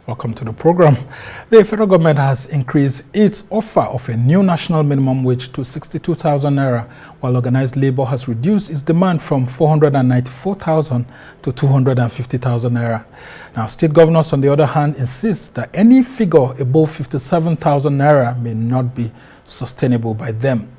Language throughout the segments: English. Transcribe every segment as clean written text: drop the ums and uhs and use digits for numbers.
Welcome to the program. The federal government has increased its offer of a new national minimum wage to 62,000 naira, while organized labor has reduced its demand from 494,000 to 250,000 naira. Now, state governors, on the other hand, insist that any figure above 57,000 naira may not be sustainable by them.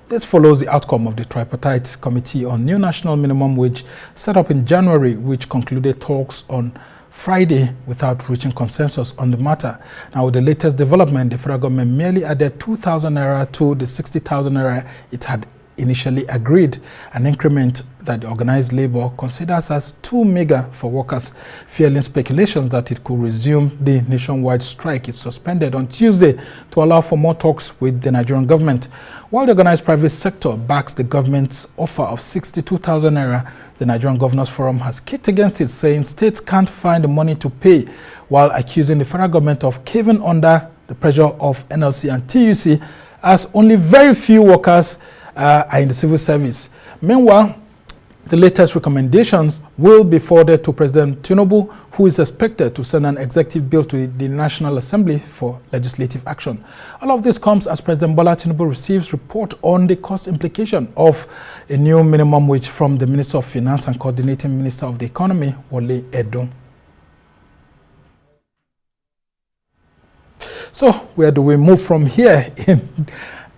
This follows the outcome of the tripartite committee on new national minimum wage set up in January, which concluded talks on Friday without reaching consensus on the matter. Now, with the latest development, the federal government merely added 2,000 naira to the 60,000 naira it had initially agreed, an increment that the organized labor considers as too meager for workers, fearing speculations that it could resume the nationwide strike it suspended on Tuesday to allow for more talks with the Nigerian government. While the organized private sector backs the government's offer of 62,000 naira, the Nigerian Governors Forum has kicked against it, saying states can't find the money to pay, while accusing the federal government of caving under the pressure of NLC and TUC, as only very few workers are in the civil service. Meanwhile, the latest recommendations will be forwarded to President Tinubu, who is expected to send an executive bill to the National Assembly for legislative action. All of this comes as President Bola Tinubu receives report on the cost implication of a new minimum wage from the Minister of Finance and Coordinating Minister of the Economy, Wole Edun. So, where do we move from here in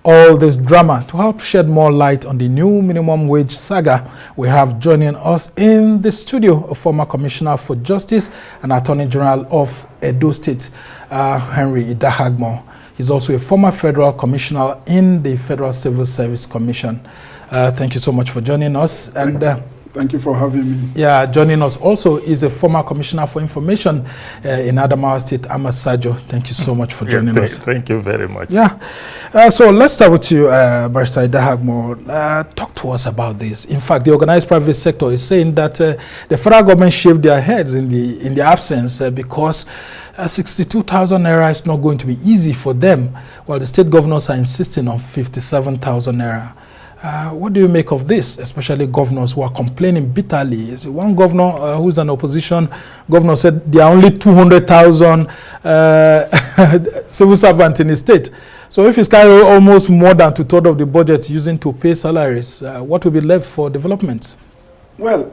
all this drama? To help shed more light on the new minimum wage saga, we have joining us in the studio a former Commissioner for Justice and Attorney General of Edo State, Henry Idahagbon. He's also a former federal commissioner in the Federal Civil Service Commission. Thank you so much for joining us. Thank you for having me. Yeah, joining us also is a former Commissioner for Information in Adamawa State, Sajoh. Thank you so much for joining us. Thank you very much. Yeah. So let's start with you, Barrister Idahagbon. Talk to us about this. In fact, the organized private sector is saying that the federal government shaved their heads in the absence because 62,000 naira is not going to be easy for them, while the state governors are insisting on 57,000 naira. What do you make of this, especially governors who are complaining bitterly? One governor who's an opposition governor said there are only 200,000 civil servants in the state. So if it's carrying almost more than 2/3 of the budget using to pay salaries, what will be left for development? Well,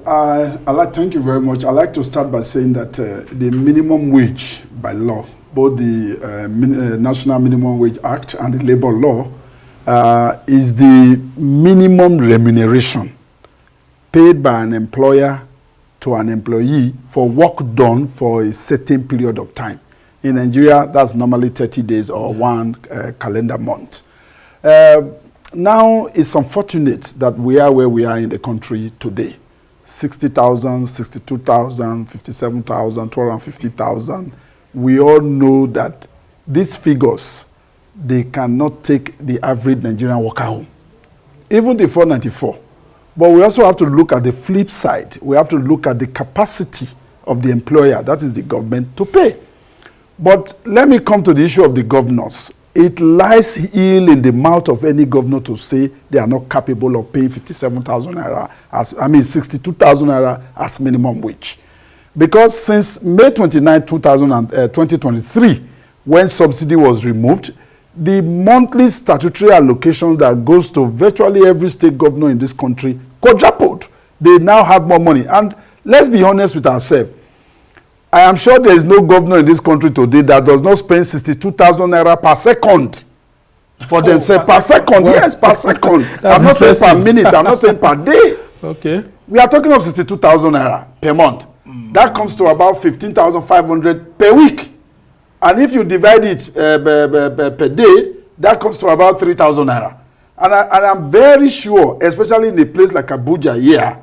thank you very much. I'd like to start by saying that the minimum wage by law, both the National Minimum Wage Act and the Labor Law, is the minimum remuneration paid by an employer to an employee for work done for a certain period of time. In Nigeria, that's normally 30 days or one calendar month. Now, it's unfortunate that we are where we are in the country today. 60,000, 62,000, 57,000, 250,000. We all know that these figures, they cannot take the average Nigerian worker home, even the 494. But we also have to look at the flip side. We have to look at the capacity of the employer, that is the government, to pay. But let me come to the issue of the governors. It lies ill in the mouth of any governor to say they are not capable of paying 57,000 naira, 62,000 naira as minimum wage. Because since May 29, 2023, when subsidy was removed, the monthly statutory allocation that goes to virtually every state governor in this country quadrupled. They now have more money. And let's be honest with ourselves. I am sure there is no governor in this country today that does not spend 62,000 naira per second for themselves. Per second, well, yes, per second. I'm not saying per minute, I'm not saying per day. Okay. We are talking of 62,000 naira per month. That comes to about 15,500 per week. And if you divide it per day, that comes to about 3,000 naira. And I'm very sure, especially in a place like Abuja here,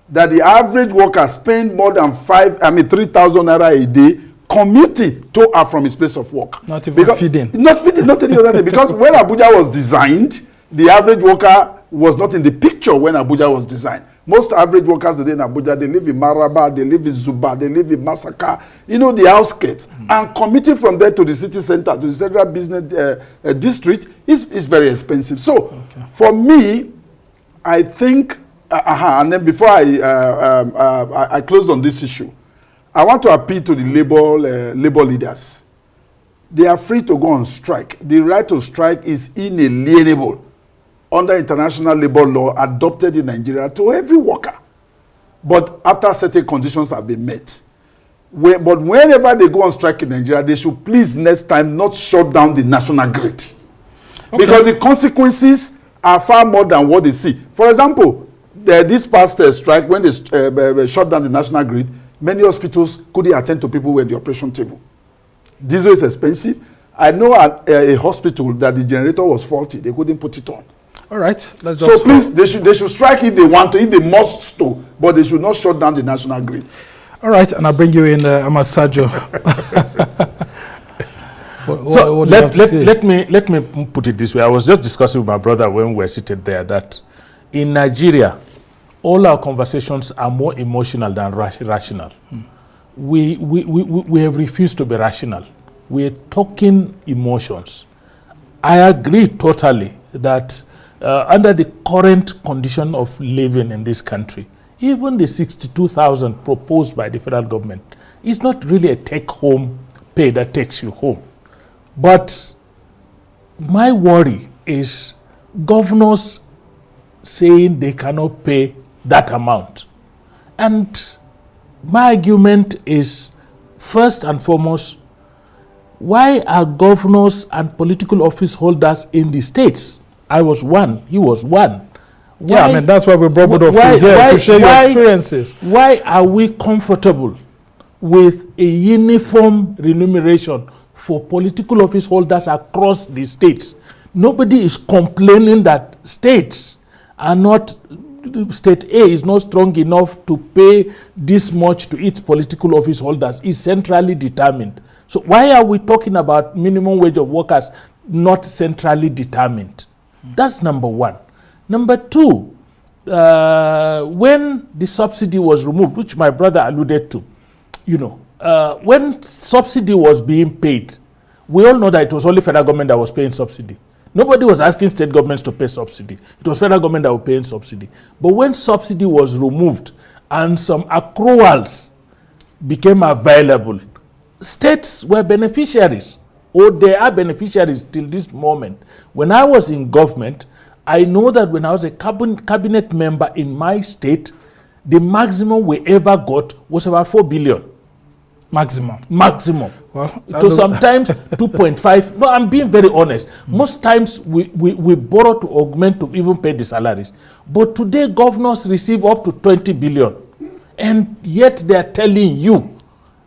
that the average worker spend more than 3,000 naira a day commuting to or from his place of work. Not even feeding. Not feeding, not any other thing. Because when Abuja was designed, the average worker was not in the picture when Abuja was designed. Most average workers today in Abuja, they live in Maraba, they live in Zuba, they live in Masaka, the outskirts. And commuting from there to the city center, to the central business district is very expensive. So, for me, I think, and then before I close on this issue, I want to appeal to the labor leaders. They are free to go on strike. The right to strike is inalienable under international labor law adopted in Nigeria to every worker. But after certain conditions have been met. But whenever they go on strike in Nigeria, they should please next time not shut down the national grid. Okay. Because the consequences are far more than what they see. For example, this past strike, when they shut down the national grid, many hospitals couldn't attend to people who were at the operation table. Diesel is expensive. I know a hospital that the generator was faulty. They couldn't put it on. All right. Let's so please, they should strike if they want to, if they must to, but they should not shut down the national grid. All right, and I'll bring you in, Sajoh. let me put it this way. I was just discussing with my brother when we were seated there that in Nigeria, all our conversations are more emotional than rational. We have refused to be rational. We're talking emotions. I agree totally that under the current condition of living in this country, even the 62,000 proposed by the federal government is not really a take-home pay that takes you home. But my worry is governors saying they cannot pay that amount. And my argument is, first and foremost, why are governors and political office holders in the states? I was one, he was one. Why, yeah, I mean, that's why we brought both of you here to share your experiences. Why are we comfortable with a uniform remuneration for political office holders across the states? Nobody is complaining that states are not, state A is not strong enough to pay this much to its political office holders. It's centrally determined. So why are we talking about minimum wage of workers not centrally determined? That's number one. Number two, when the subsidy was removed, which my brother alluded to, when subsidy was being paid, we all know that it was only federal government that was paying subsidy. Nobody was asking state governments to pay subsidy. It was federal government that was paying subsidy. But when subsidy was removed and some accruals became available, states were beneficiaries, or they are beneficiaries till this moment. When I was in government, I know that when I was a cabinet member in my state, the maximum we ever got was about 4 billion. Maximum. Well, so sometimes 2.5. No, I'm being very honest. Most times we borrow to augment to even pay the salaries. But today governors receive up to 20 billion. And yet they are telling you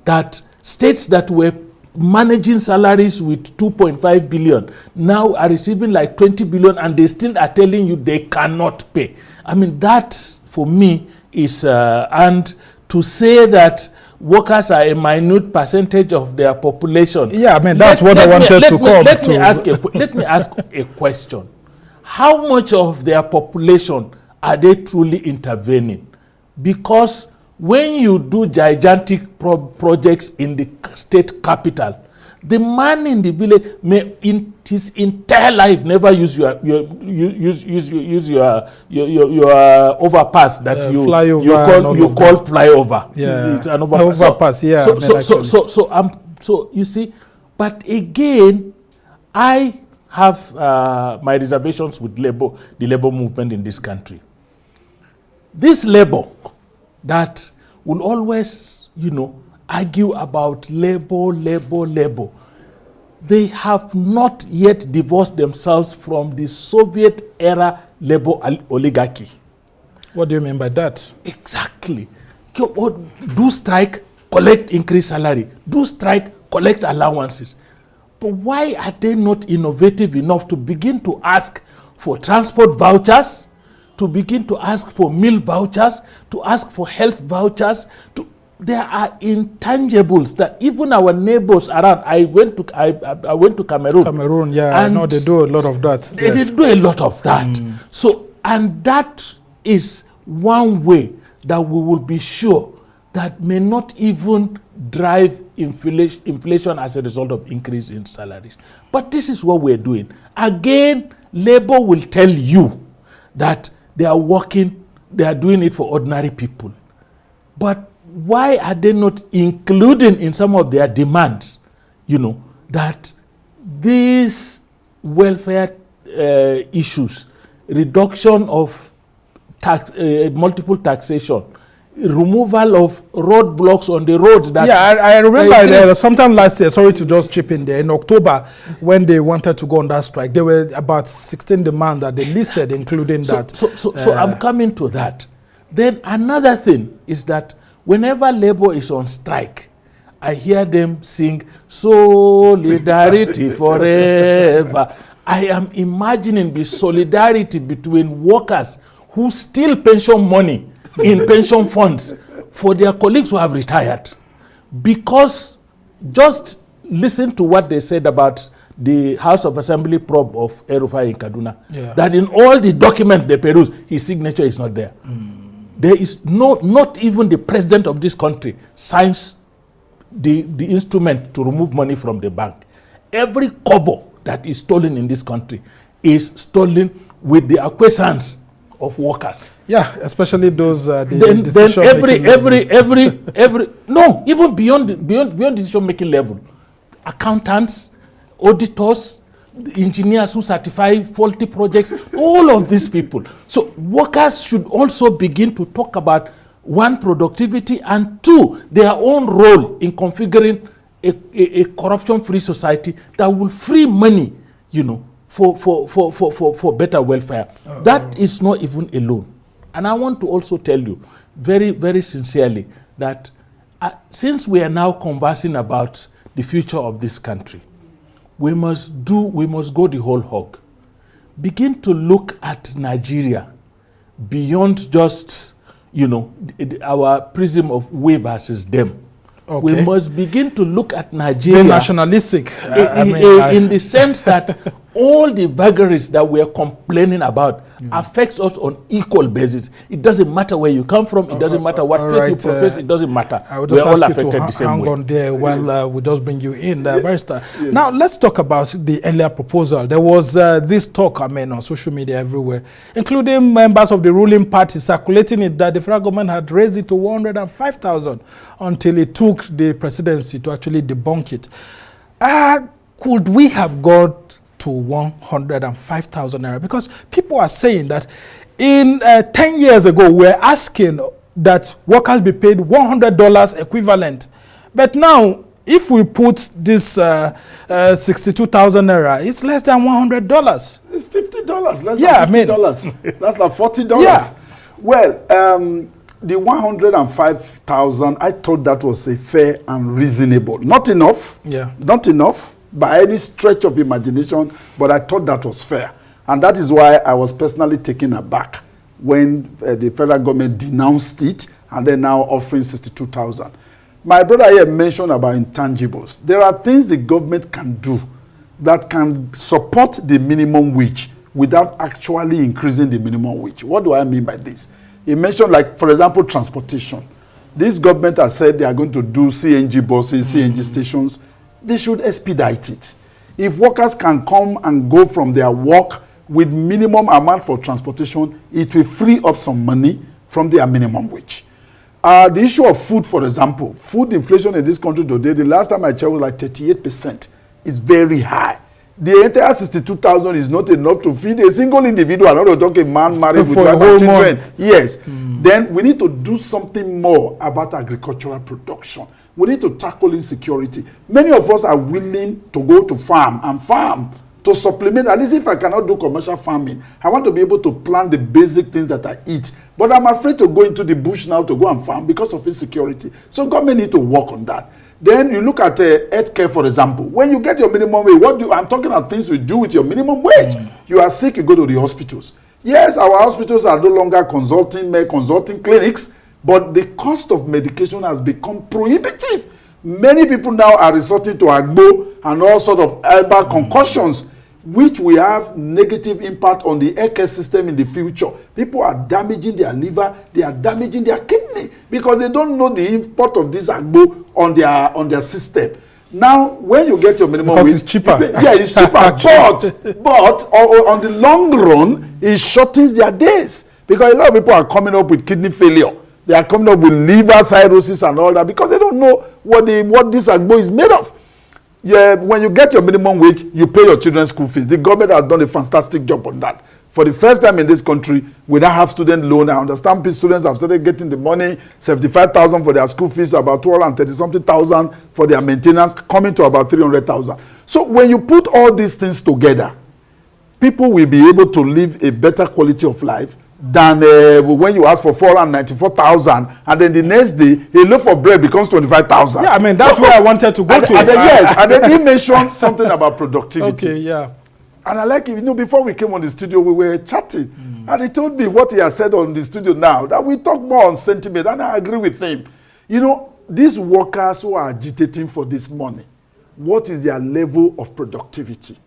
that states that were managing salaries with 2.5 billion now are receiving like 20 billion, and they still are telling you they cannot pay. I mean, that for me is, and to say that workers are a minute percentage of their population. Yeah, I mean, that's what I wanted to come to. Let me ask a question. How much of their population are they truly intervening? Because when you do gigantic projects in the state capital, the man in the village may in his entire life never use your overpass that you call flyover. Yeah, it's an overpass. Overpass. Yeah. So you see, but again, I have my reservations with the labor movement in this country. This labor that will always, argue about labor. They have not yet divorced themselves from the Soviet-era labor oligarchy. What do you mean by that? Exactly. Do strike, collect increased salary. Do strike, collect allowances. But why are they not innovative enough to begin to ask for transport vouchers, to begin to ask for meal vouchers, to ask for health vouchers? There are intangibles that even our neighbors around. I went to Cameroon. Cameroon, yeah, I know they do a lot of that. They do a lot of that. So, and that is one way that we will be sure that may not even drive inflation as a result of increase in salaries. But this is what we're doing. Again, labor will tell you that they are working, they are doing it for ordinary people. But why are they not including in some of their demands, that these welfare issues, reduction of tax, multiple taxation, removal of roadblocks on the road. That I remember sometime last year, sorry to just chip in there, in October, when they wanted to go on that strike, there were about 16 demands that they listed, including that. So I'm coming to that. Then another thing is that whenever labor is on strike, I hear them sing "Solidarity Forever." I am imagining the solidarity between workers who steal pension money in pension funds for their colleagues who have retired. Because just listen to what they said about the House of Assembly probe of El-Rufai in Kaduna, that in all the documents they peruse, his signature is not there. There is not even the president of this country signs the instrument to remove money from the bank. Every kobo that is stolen in this country is stolen with the acquiescence of workers. Yeah, especially those then even beyond decision making level, accountants, auditors, engineers who certify faulty projects, all of these people. So workers should also begin to talk about, one, productivity, and two, their own role in configuring a corruption-free society that will free money, for better welfare. That is not even alone. And I want to also tell you very, very sincerely that since we are now conversing about the future of this country, we must go the whole hog. Begin to look at Nigeria beyond just, our prism of we versus them. Okay. We must begin to look at Nigeria nationalistic in the sense that all the vagaries that we are complaining about affects us on equal basis. It doesn't matter where you come from. It doesn't matter what faith you profess. It doesn't matter. We are all affected the same way. Hang on there while we just bring you in, Barrister. Yes. Now let's talk about the earlier proposal. There was this talk, on social media everywhere, including members of the ruling party circulating it that the federal government had raised it to 105,000 until it took the presidency to actually debunk it. Could we have got to 105,000 naira? Because people are saying that in 10 years ago, we're asking that workers be paid $100 equivalent. But now, if we put this 62,000 naira, it's less than $100. It's $50, less than $50. That's like $40. Yeah. Well, the 105,000, I thought that was a fair and reasonable. Not enough. Yeah. Not enough by any stretch of imagination, but I thought that was fair. And that is why I was personally taken aback when the federal government denounced it and they're now offering 62,000. My brother here mentioned about intangibles. There are things the government can do that can support the minimum wage without actually increasing the minimum wage. What do I mean by this? He mentioned, like, for example, transportation. This government has said they are going to do CNG buses, CNG stations. They should expedite it. If workers can come and go from their work with minimum amount for transportation, it will free up some money from their minimum wage. The issue of food, for example, food inflation in this country today, the last time I checked was like 38%. It's very high. The entire 62,000 is not enough to feed a single individual. I'm not talking a man married with a whole month. Yes. Then we need to do something more about agricultural production. We need to tackle insecurity. Many of us are willing to go to farm to supplement. At least if I cannot do commercial farming, I want to be able to plant the basic things that I eat. But I'm afraid to go into the bush now to go and farm because of insecurity. So government need to work on that. Then you look at healthcare, for example. When you get your minimum wage, I'm talking about things you do with your minimum wage. You are sick, you go to the hospitals. Yes, our hospitals are no longer consulting clinics, but the cost of medication has become prohibitive. Many people now are resorting to agbo and all sort of herbal concoctions, which will have negative impact on the healthcare system in the future. People are damaging their liver, they are damaging their kidney because they don't know the import of this agbo on their system. Now, when you get your minimum wage, it's cheaper. It's cheaper. but on the long run, it shortens their days because a lot of people are coming up with kidney failure. They are coming up with liver cirrhosis and all that because they don't know what this Agbo is made of. Yeah, when you get your minimum wage, you pay your children's school fees. The government has done a fantastic job on that. For the first time in this country, we don't have student loan. I understand students have started getting the money, 75,000 for their school fees, about 230-something thousand for their maintenance, coming to about 300,000. So when you put all these things together, people will be able to live a better quality of life than when you ask for 494,000 and then the next day a loaf of bread becomes 25,000. Yeah, I mean that's where I wanted to go to. And then, yes, and then he mentioned something about productivity. Okay, yeah. And I like it. You know, before we came on the studio, we were chatting, and he told me what he has said on the studio now, that we talk more on sentiment, and I agree with him. You know, these workers who are agitating for this money, what is their level of productivity?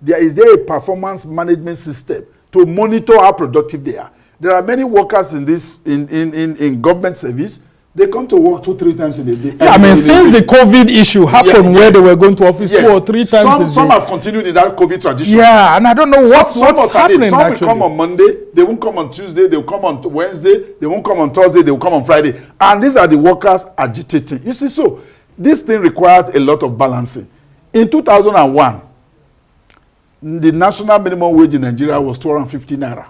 Is there a performance management system to monitor how productive they are? There are many workers in this in government service. They come to work 2-3 times in a day. Yeah, I mean, since the COVID issue happened, where they were going to office 2 or 3 times a day. Some have continued in that COVID tradition. Yeah, and I don't know what's happening. Some will come on Monday, they won't come on Tuesday, they will come on Wednesday, they won't come on Thursday, they will come on Friday. And these are the workers agitating. You see, so this thing requires a lot of balancing. In 2001, the national minimum wage in Nigeria was 250 naira.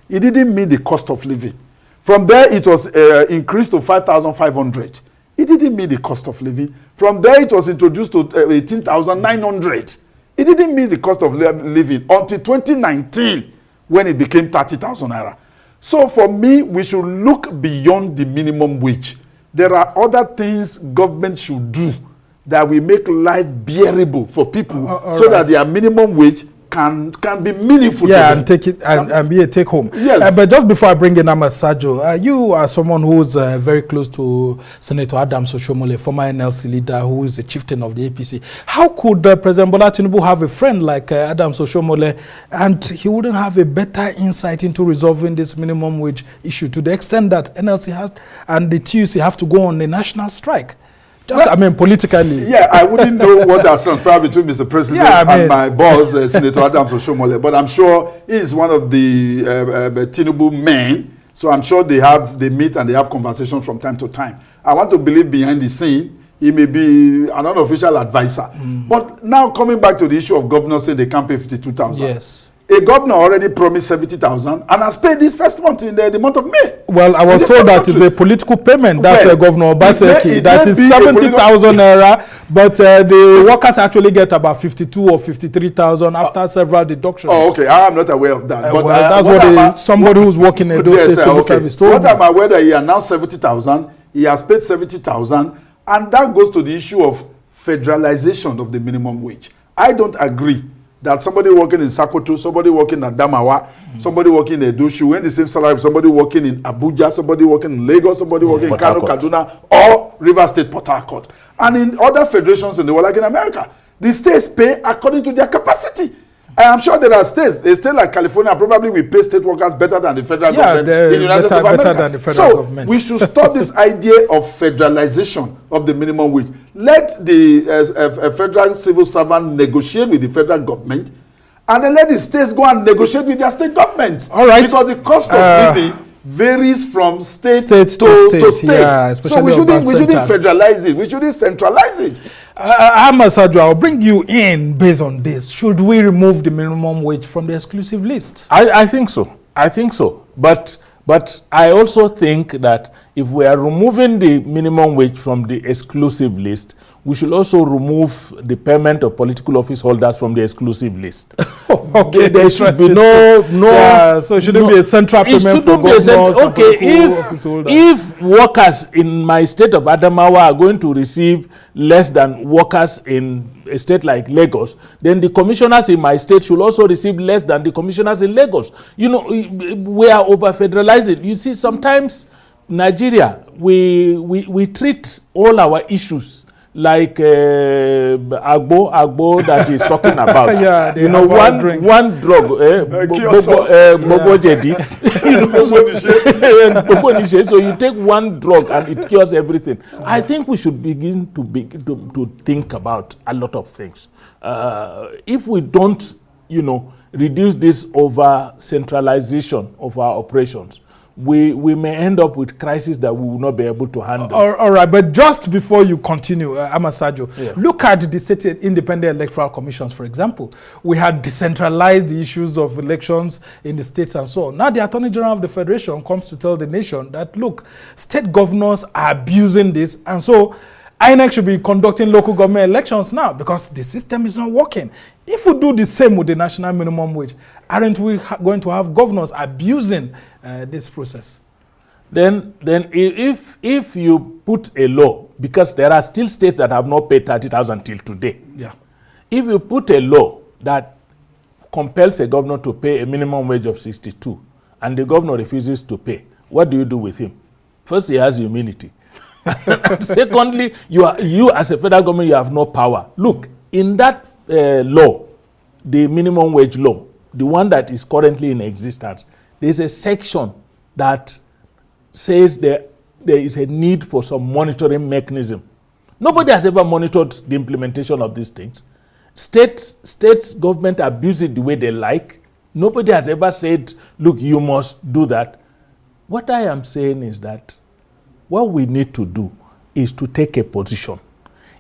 It didn't meet the cost of living. From there, it was increased to 5,500. It didn't meet the cost of living. From there, it was introduced to 18,900. It didn't meet the cost of living until 2019, when it became 30,000 naira. So for me, we should look beyond the minimum wage. There are other things government should do that will make life bearable for people so that their minimum wage can be meaningful to them. And take it and be a take home. Yes. But just before I bring in Sajoh, you are someone who's very close to Senator Adams Oshiomhole, former NLC leader who is the chieftain of the APC. How could President Bola Tinubu have a friend like Adams Oshiomhole and he wouldn't have a better insight into resolving this minimum wage issue to the extent that NLC has and the TUC have to go on a national strike? Just, I mean, politically. Yeah, I wouldn't know what has transpired between Mr. President and my boss, Senator Adams Oshiomhole, but I'm sure he's one of the Tinubu men, so I'm sure they meet and they have conversations from time to time. I want to believe behind the scene, he may be an unofficial advisor. But now coming back to the issue of governors saying they can't pay 52,000. Yes. A governor already promised 70,000 and has paid this first month in the month of May. Well, I was told that it's a political payment. That's Governor Obaseki. That is 70,000 naira, but the workers actually get about 52 or 53,000 after several deductions. Oh, okay. I am not aware of that. But well, that's what somebody who's working in those state civil service told me. What am I aware that he announced 70,000, he has paid 70,000, and that goes to the issue of federalization of the minimum wage. I don't agree that somebody working in Sokoto, somebody working at Damawa, somebody working in Edoshu, when the same salary, somebody working in Abuja, somebody working in Lagos, somebody working in Kano, Kaduna, or River State, Port Harcourt. And in other federations in the world, like in America, the states pay according to their capacity. I am sure there are states, a state like California probably will pay state workers better than the federal government in the United States of America. Than the federal government. We should stop this idea of federalization of the minimum wage. Let the federal civil servant negotiate with the federal government, and then let the states go and negotiate with their state governments. All right. Because the cost of living varies from state to state. Yeah, so we shouldn't federalize it. We shouldn't centralize it. Sajoh, I'll bring you in based on this. Should we remove the minimum wage from the exclusive list? I think so. I think so. But I also think that if we are removing the minimum wage from the exclusive list, we should also remove the payment of political office holders from the exclusive list. Okay, there should be no. Yeah, so it shouldn't be a central payment for governors and political office holders. If workers in my state of Adamawa are going to receive less than workers in a state like Lagos, then the commissioners in my state should also receive less than the commissioners in Lagos. You know, we are over federalizing. You see, sometimes Nigeria, we treat all our issues like Agbo that he's talking about. Yeah, you know, one drug, Bobo Jedi. So you take one drug and it cures everything. I think we should begin to think about a lot of things. If we don't, reduce this over centralization of our operations, we may end up with crisis that we will not be able to handle. All right, but just before you continue, Sajoh, look at the state independent electoral commissions, for example. We had decentralized the issues of elections in the states and so on. Now the Attorney General of the Federation comes to tell the nation that, look, state governors are abusing this, and so INEC should be conducting local government elections now because the system is not working. If we do the same with the national minimum wage, aren't we going to have governors abusing this process? Then if you put a law, because there are still states that have not paid 30,000 till today. Yeah. If you put a law that compels a governor to pay a minimum wage of 62 and the governor refuses to pay, what do you do with him? First, he has immunity. Secondly, you as a federal government, you have no power. Look, in that law, the minimum wage law, the one that is currently in existence, there is a section that says there is a need for some monitoring mechanism. Nobody has ever monitored the implementation of these things. States government abuse it the way they like. Nobody has ever said, look, you must do that. What I am saying is that what we need to do is to take a position.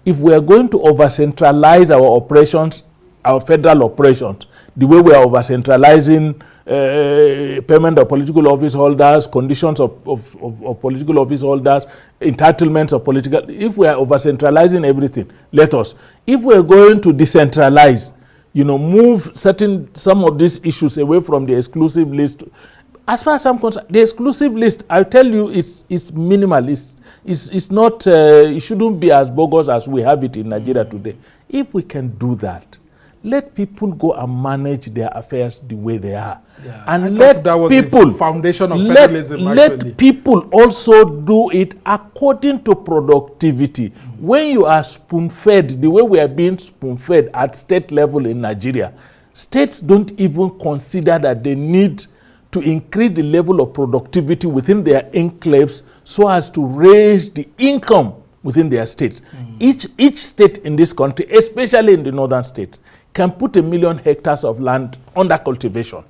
If we are going to over-centralize our operations, our federal operations, the way we are over-centralizing payment of political office holders, conditions of political office holders, entitlements of political, if we are over-centralizing everything, let us. If we are going to decentralize, move some of these issues away from the exclusive list. As far as I'm concerned, the exclusive list, I'll tell you, it's minimal. It's not, it shouldn't be as bogus as we have it in Nigeria today. If we can do that, let people go and manage their affairs the way they are. Yeah, and let that was people, the foundation of federalism, let people also do it according to productivity. When you are spoon-fed, the way we are being spoon-fed at state level in Nigeria, states don't even consider that they need to increase the level of productivity within their enclaves so as to raise the income within their states. Each state in this country, especially in the northern states, can put 1 million hectares of land under cultivation.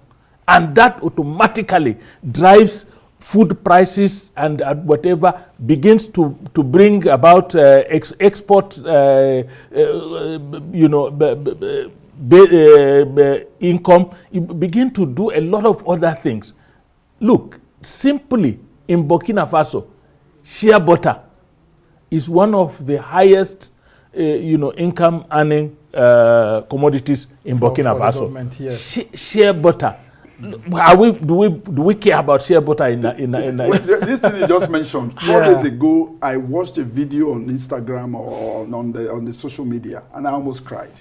And that automatically drives food prices and whatever, begins to bring about export, income. You begin to do a lot of other things. Look, simply in Burkina Faso, shea butter is one of the highest, income earning commodities in Burkina Faso. Yes. Shea butter. Do we care about shea butter in this thing you just mentioned? 4 days ago, I watched a video on Instagram or on the social media, and I almost cried.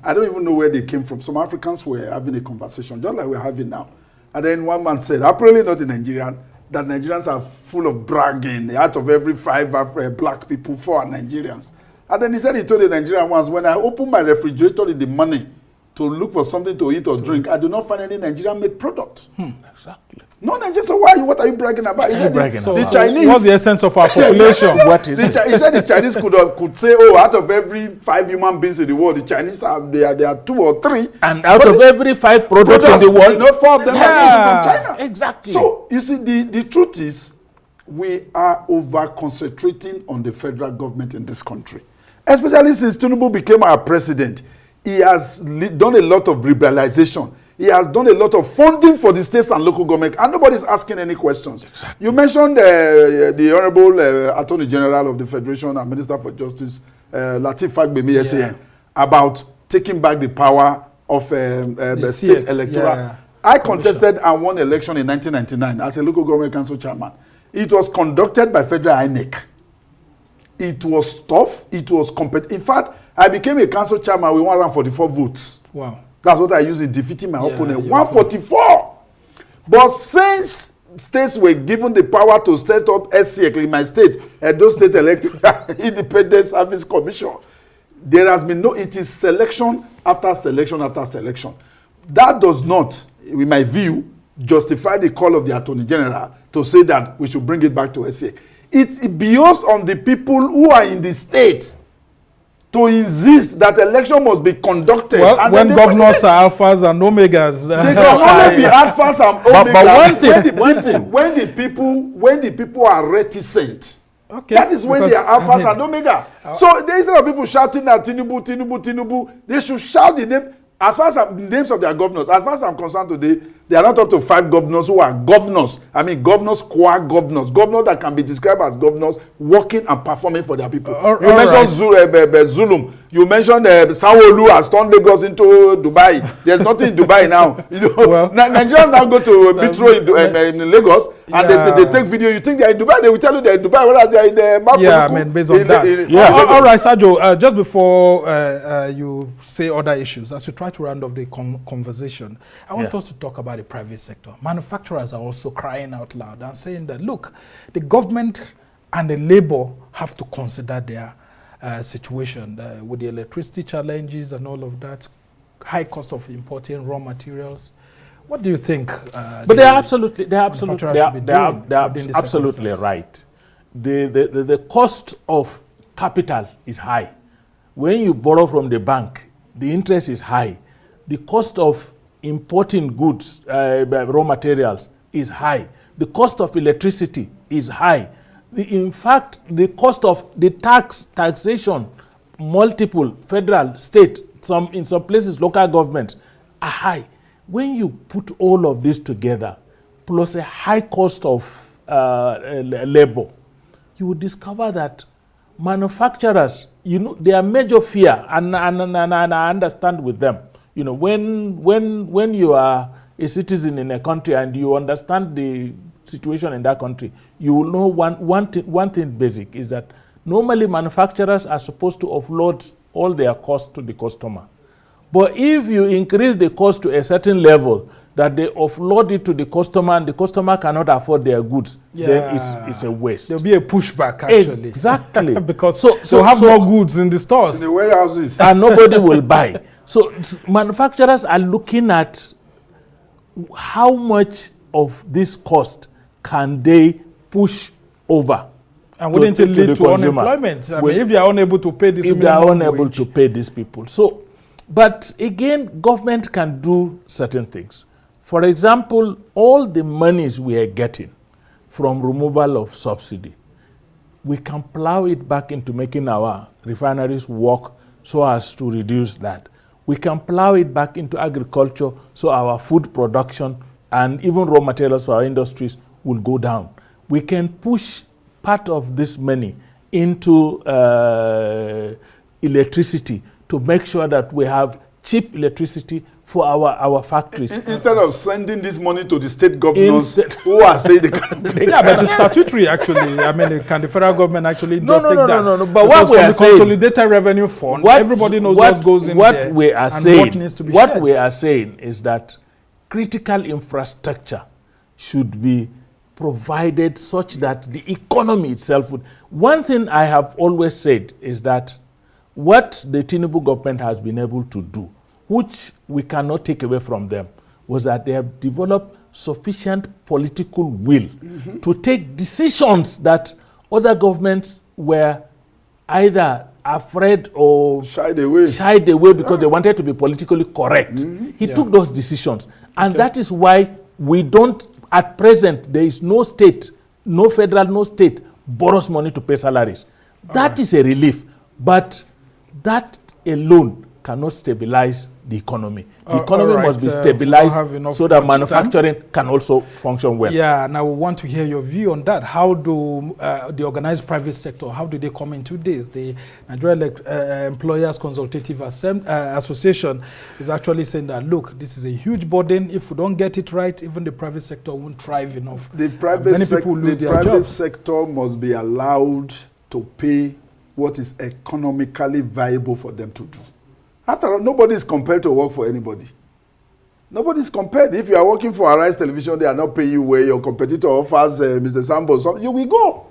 I don't even know where they came from. Some Africans were having a conversation, just like we're having now. And then one man said, apparently not a Nigerian, that Nigerians are full of bragging. Out of every 5 black people, 4 are Nigerians. And then he said he told the Nigerian ones, when I open my refrigerator in the morning to look for something to eat or drink, I do not find any Nigerian-made product. Exactly. No, Nigerian. So what are you bragging about? He said the Chinese. What's the essence of our population? What is it? He said the Chinese could say, out of every 5 human beings in the world, the Chinese there are 2 or 3. And out of every 5 products in the world, 4 of them are from China. Exactly. So you see, the truth is, we are over concentrating on the federal government in this country, especially since Tinubu became our president. He has done a lot of liberalization. He has done a lot of funding for the states and local government, and nobody's asking any questions. Exactly. You mentioned the Honorable Attorney General of the Federation and Minister for Justice, Lateef Fagbemi, SAN, about taking back the power of the state electoral. Yeah. I contested and won election in 1999 as a local government council chairman. It was conducted by federal INEC. It was tough. It was competitive. In fact, I became a council chairman with 144 votes. Wow. That's what I used in defeating my opponent. 144. But since states were given the power to set up SCEC in my state, those state electoral independent service commission, there has been it is selection after selection after selection. That does not, in my view, justify the call of the Attorney General to say that we should bring it back to SCEC. It builds on the people who are in the state to insist that election must be conducted. Well, and when governors are alphas and omegas, they can only be alphas and omegas. But when the people are reticent, okay, that is when they are alphas and omega. So instead of people shouting at Tinubu, Tinubu, Tinubu, they should shout the name. As far as the names of their governors, as far as I'm concerned today, they are not up to 5 governors who are governors. I mean, governors, governors that can be described as governors working and performing for their people. You mentioned Zulum. You mentioned Sanwo-Olu has turned Lagos into Dubai. There's nothing in Dubai now. You know, well, Nigerians now go to Metro in Lagos and they take video. You think they're in Dubai? They will tell you they're in Dubai, whereas they're in the map. Yeah, I mean, based on that. All right, Sajoh, just before you say other issues, as we try to round off the conversation, I want us to talk about the private sector. Manufacturers are also crying out loud and saying that, look, the government and the labor have to consider their situation with the electricity challenges and all of that, high cost of importing raw materials. What do you think? But they're absolutely right. The cost of capital is high. When you borrow from the bank, the interest is high. The cost of importing goods, raw materials, is high. The cost of electricity is high. In fact, the cost of the taxation, multiple, federal, state, in some places, local governments, are high. When you put all of this together, plus a high cost of labor, you will discover that manufacturers, their major fear, and I understand with them, when you are a citizen in a country and you understand the situation in that country, you will know one thing basic is that normally manufacturers are supposed to offload all their costs to the customer. But if you increase the cost to a certain level that they offload it to the customer and the customer cannot afford their goods, then it's a waste. There'll be a pushback, actually. Exactly. Because they'll have more goods in the stores. In the warehouses. And nobody will buy. So manufacturers are looking at how much of this cost can they push over. And wouldn't it lead to unemployment? I mean, if they are unable to pay this if they are unable to pay these people. So, but again, government can do certain things. For example, all the monies we are getting from removal of subsidy, we can plow it back into making our refineries work so as to reduce that. We can plow it back into agriculture so our food production and even raw materials for our industries will go down. We can push part of this money into electricity to make sure that we have cheap electricity for our factories. Instead of sending this money to the state governors who are saying they can pay. Yeah, but it's statutory, actually. I mean, can the federal government actually just take that? No. But what we are saying, consolidated revenue fund, everybody knows what goes in there. What we are saying, what we are saying is that critical infrastructure should be provided such that the economy itself would. One thing I have always said is that what the Tinubu government has been able to do, which we cannot take away from them, was that they have developed sufficient political will to take decisions that other governments were either afraid or shied away because they wanted to be politically correct. He took those decisions. And that is why we don't, at present, there is no state, no federal, no state borrows money to pay salaries. That is a relief. But that alone cannot stabilize the economy. The economy must be stabilized so that manufacturing can also function well. Yeah, now we want to hear your view on that. How do the organized private sector, how do they come into this? The Nigeria Employers Consultative Association is actually saying that, look, this is a huge burden. If we don't get it right, even the private sector won't thrive enough. The private sector must be allowed to pay what is economically viable for them to do. After all, nobody is compelled to work for anybody. Nobody is compelled. If you are working for Arise Television, they are not paying you where your competitor offers Mr. Sambo, so you will go.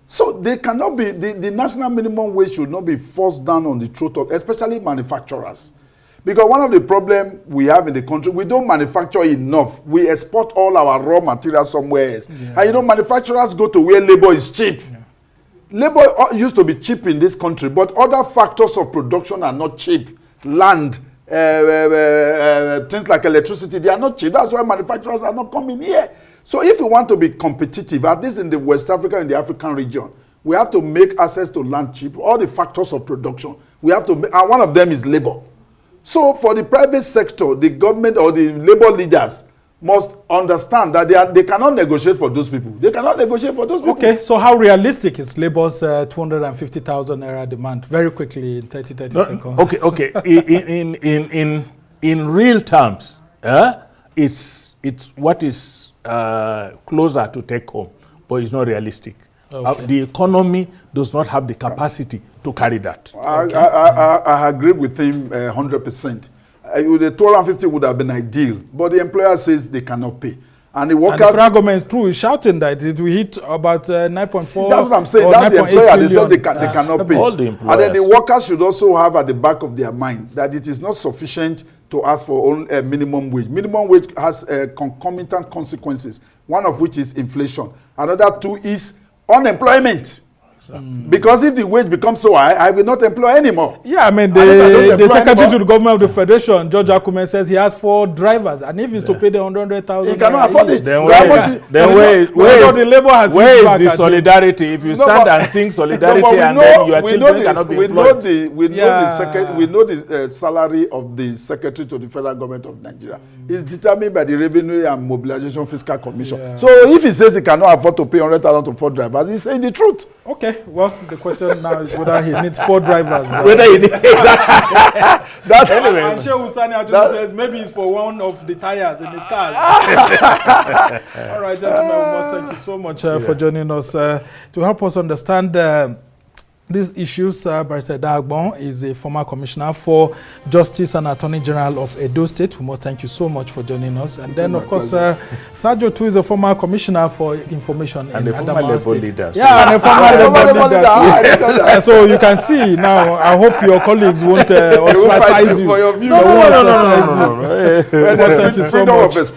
So they cannot be, the national minimum wage should not be forced down on the throat of, especially manufacturers. Because one of the problems we have in the country, we don't manufacture enough. We export all our raw materials somewhere else. Yeah. And manufacturers go to where labor is cheap. Yeah. labor used to be cheap in this country, but other factors of production are not cheap. Land, things like electricity, they are not cheap. That's why manufacturers are not coming here. So if we want to be competitive, at least in the West Africa and the African region, we have to make access to land cheap, all the factors of production. We have to make, and one of them is labor. So for the private sector, the government or the labor leaders must understand that they cannot negotiate for those people. They cannot negotiate for those people. Okay, so how realistic is Labour's 250,000 naira demand? Very quickly, in 30 seconds. Okay. in real terms, it's what is closer to take home, but it's not realistic. Okay. The economy does not have the capacity to carry that. I agree with him 100%. The 250 would have been ideal, but the employer says they cannot pay. And the workers... And the federal government is true, is shouting that it will hit about 9.4... That's what I'm saying. That's the employer. They said they cannot pay. All the employers. And then the workers should also have at the back of their mind that it is not sufficient to ask for only minimum wage. Minimum wage has concomitant consequences, one of which is inflation. Another two is unemployment. Because if the wage becomes so high, I will not employ anymore. Yeah, I mean, the secretary to the government of the federation, George Akume, says he has 4 drivers, and if he's to pay the 100,000, he cannot afford it. Then where is the solidarity? If you stand and sing solidarity and then your children cannot be employed. We know the salary of the secretary to the federal government of Nigeria. It's determined by the Revenue and Mobilization Fiscal Commission. Yeah. So if he says he cannot afford to pay 100,000 to 4 drivers, he's saying the truth. Okay, well, the question now is whether he needs 4 drivers. Whether he needs, exactly. That's anyway. And Sheikh Husani actually says maybe it's for one of the tires in his cars. All right, gentlemen, we must thank you so much for joining us to help us understand these issues. Barrister Idahagbon is a former commissioner for Justice and Attorney General of Edo State. We must thank you so much for joining us. And then, of course, Sajoh too is a former commissioner for information and in Adamawa State. Leader. Yeah, and a former labor leader. So you can see now. I hope your colleagues won't ostracize you. No. Thank you so much.